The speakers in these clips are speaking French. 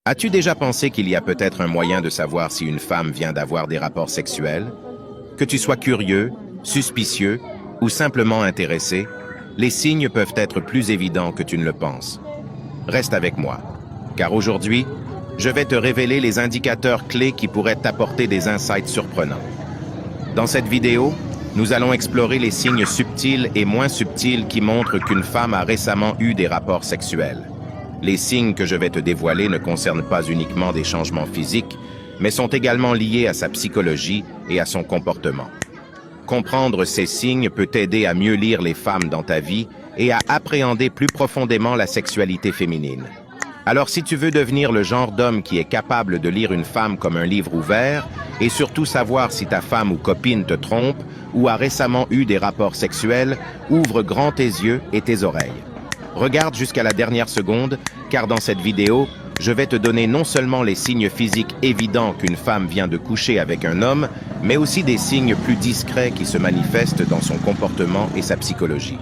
As-tu déjà pensé qu'il y a peut-être un moyen de savoir si une femme vient d'avoir des rapports sexuels? Que tu sois curieux, suspicieux ou simplement intéressé, les signes peuvent être plus évidents que tu ne le penses. Reste avec moi, car aujourd'hui, je vais te révéler les indicateurs clés qui pourraient t'apporter des insights surprenants. Dans cette vidéo, nous allons explorer les signes subtils et moins subtils qui montrent qu'une femme a récemment eu des rapports sexuels. Les signes que je vais te dévoiler ne concernent pas uniquement des changements physiques, mais sont également liés à sa psychologie et à son comportement. Comprendre ces signes peut t'aider à mieux lire les femmes dans ta vie et à appréhender plus profondément la sexualité féminine. Alors si tu veux devenir le genre d'homme qui est capable de lire une femme comme un livre ouvert et surtout savoir si ta femme ou copine te trompe ou a récemment eu des rapports sexuels, ouvre grand tes yeux et tes oreilles. Regarde jusqu'à la dernière seconde, car dans cette vidéo, je vais te donner non seulement les signes physiques évidents qu'une femme vient de coucher avec un homme, mais aussi des signes plus discrets qui se manifestent dans son comportement et sa psychologie.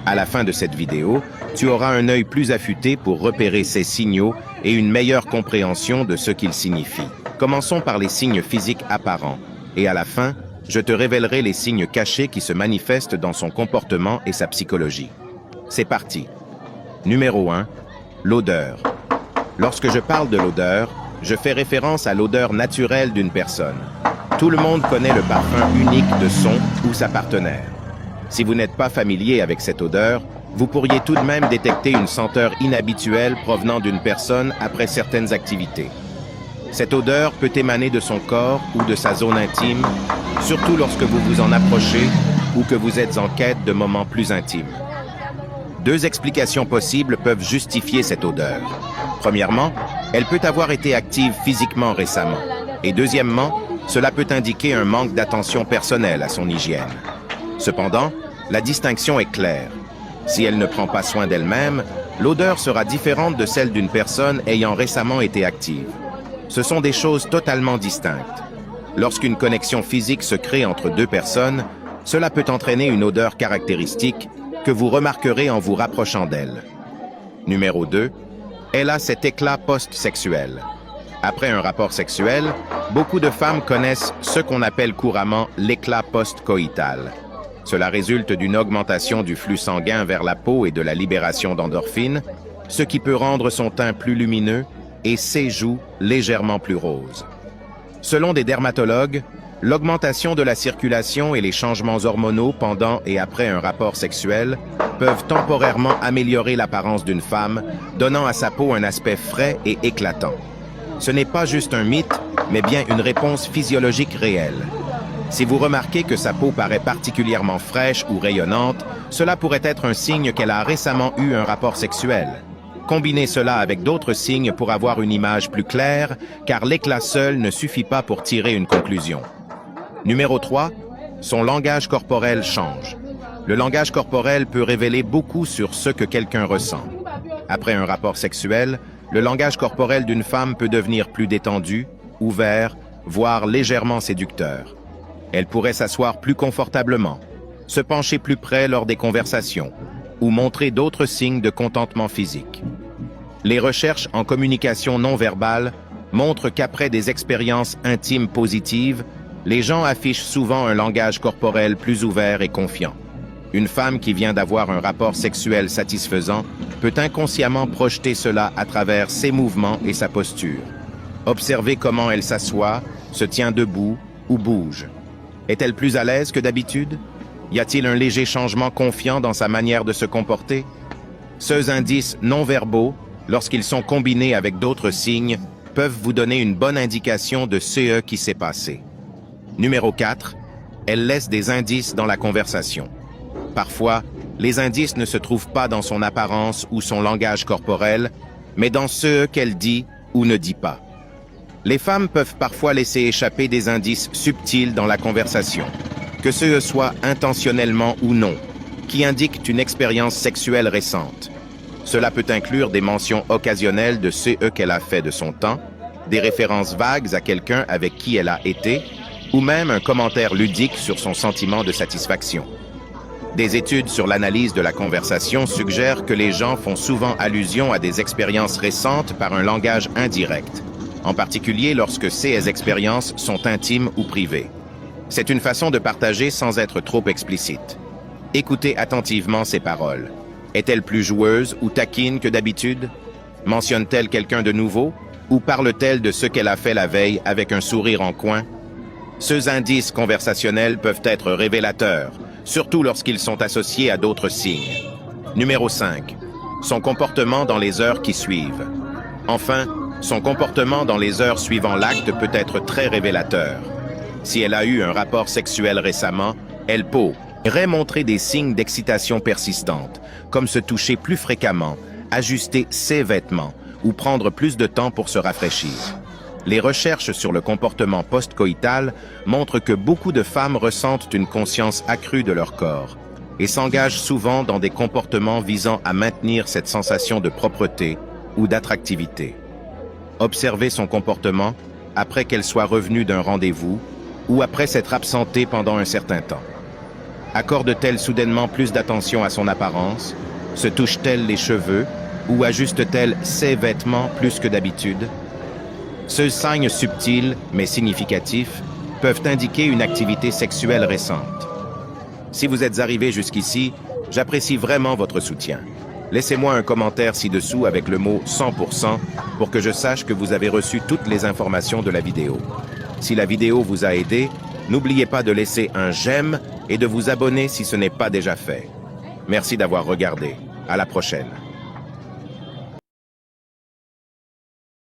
À la fin de cette vidéo, tu auras un œil plus affûté pour repérer ces signaux et une meilleure compréhension de ce qu'ils signifient. Commençons par les signes physiques apparents, et à la fin, je te révélerai les signes cachés qui se manifestent dans son comportement et sa psychologie. C'est parti. Numéro 1. L'odeur. Lorsque je parle de l'odeur, je fais référence à l'odeur naturelle d'une personne. Tout le monde connaît le parfum unique de son ou sa partenaire. Si vous n'êtes pas familier avec cette odeur, vous pourriez tout de même détecter une senteur inhabituelle provenant d'une personne après certaines activités. Cette odeur peut émaner de son corps ou de sa zone intime, surtout lorsque vous vous en approchez ou que vous êtes en quête de moments plus intimes. Deux explications possibles peuvent justifier cette odeur. Premièrement, elle peut avoir été active physiquement récemment. Et deuxièmement, cela peut indiquer un manque d'attention personnelle à son hygiène. Cependant, la distinction est claire. Si elle ne prend pas soin d'elle-même, l'odeur sera différente de celle d'une personne ayant récemment été active. Ce sont des choses totalement distinctes. Lorsqu'une connexion physique se crée entre deux personnes, cela peut entraîner une odeur caractéristique que vous remarquerez en vous rapprochant d'elle. Numéro 2. Elle a cet éclat post-sexuel. Après un rapport sexuel, beaucoup de femmes connaissent ce qu'on appelle couramment l'éclat post-coïtal. Cela résulte d'une augmentation du flux sanguin vers la peau et de la libération d'endorphines, ce qui peut rendre son teint plus lumineux et ses joues légèrement plus roses. Selon des dermatologues, l'augmentation de la circulation et les changements hormonaux pendant et après un rapport sexuel peuvent temporairement améliorer l'apparence d'une femme, donnant à sa peau un aspect frais et éclatant. Ce n'est pas juste un mythe, mais bien une réponse physiologique réelle. Si vous remarquez que sa peau paraît particulièrement fraîche ou rayonnante, cela pourrait être un signe qu'elle a récemment eu un rapport sexuel. Combinez cela avec d'autres signes pour avoir une image plus claire, car l'éclat seul ne suffit pas pour tirer une conclusion. Numéro 3. Son langage corporel change. Le langage corporel peut révéler beaucoup sur ce que quelqu'un ressent. Après un rapport sexuel, le langage corporel d'une femme peut devenir plus détendu, ouvert, voire légèrement séducteur. Elle pourrait s'asseoir plus confortablement, se pencher plus près lors des conversations, ou montrer d'autres signes de contentement physique. Les recherches en communication non verbale montrent qu'après des expériences intimes positives, les gens affichent souvent un langage corporel plus ouvert et confiant. Une femme qui vient d'avoir un rapport sexuel satisfaisant peut inconsciemment projeter cela à travers ses mouvements et sa posture. Observez comment elle s'assoit, se tient debout ou bouge. Est-elle plus à l'aise que d'habitude? Y a-t-il un léger changement confiant dans sa manière de se comporter? Ces indices non-verbaux, lorsqu'ils sont combinés avec d'autres signes, peuvent vous donner une bonne indication de ce qui s'est passé. Numéro 4. Elle laisse des indices dans la conversation. Parfois, les indices ne se trouvent pas dans son apparence ou son langage corporel, mais dans ce qu'elle dit ou ne dit pas. Les femmes peuvent parfois laisser échapper des indices subtils dans la conversation, que ce soit intentionnellement ou non, qui indiquent une expérience sexuelle récente. Cela peut inclure des mentions occasionnelles de ce qu'elle a fait de son temps, des références vagues à quelqu'un avec qui elle a été, ou même un commentaire ludique sur son sentiment de satisfaction. Des études sur l'analyse de la conversation suggèrent que les gens font souvent allusion à des expériences récentes par un langage indirect, en particulier lorsque ces expériences sont intimes ou privées. C'est une façon de partager sans être trop explicite. Écoutez attentivement ces paroles. Est-elle plus joueuse ou taquine que d'habitude? Mentionne-t-elle quelqu'un de nouveau? Ou parle-t-elle de ce qu'elle a fait la veille avec un sourire en coin? Ces indices conversationnels peuvent être révélateurs, surtout lorsqu'ils sont associés à d'autres signes. Numéro 5. Son comportement dans les heures qui suivent. Enfin, son comportement dans les heures suivant l'acte peut être très révélateur. Si elle a eu un rapport sexuel récemment, elle pourrait montrer des signes d'excitation persistante, comme se toucher plus fréquemment, ajuster ses vêtements ou prendre plus de temps pour se rafraîchir. Les recherches sur le comportement post-coïtal montrent que beaucoup de femmes ressentent une conscience accrue de leur corps et s'engagent souvent dans des comportements visant à maintenir cette sensation de propreté ou d'attractivité. Observez son comportement après qu'elle soit revenue d'un rendez-vous ou après s'être absentée pendant un certain temps. Accorde-t-elle soudainement plus d'attention à son apparence? Se touche-t-elle les cheveux? Ou ajuste-t-elle ses vêtements plus que d'habitude? Ces signes subtils, mais significatifs, peuvent indiquer une activité sexuelle récente. Si vous êtes arrivé jusqu'ici, j'apprécie vraiment votre soutien. Laissez-moi un commentaire ci-dessous avec le mot 100% pour que je sache que vous avez reçu toutes les informations de la vidéo. Si la vidéo vous a aidé, n'oubliez pas de laisser un j'aime et de vous abonner si ce n'est pas déjà fait. Merci d'avoir regardé. À la prochaine.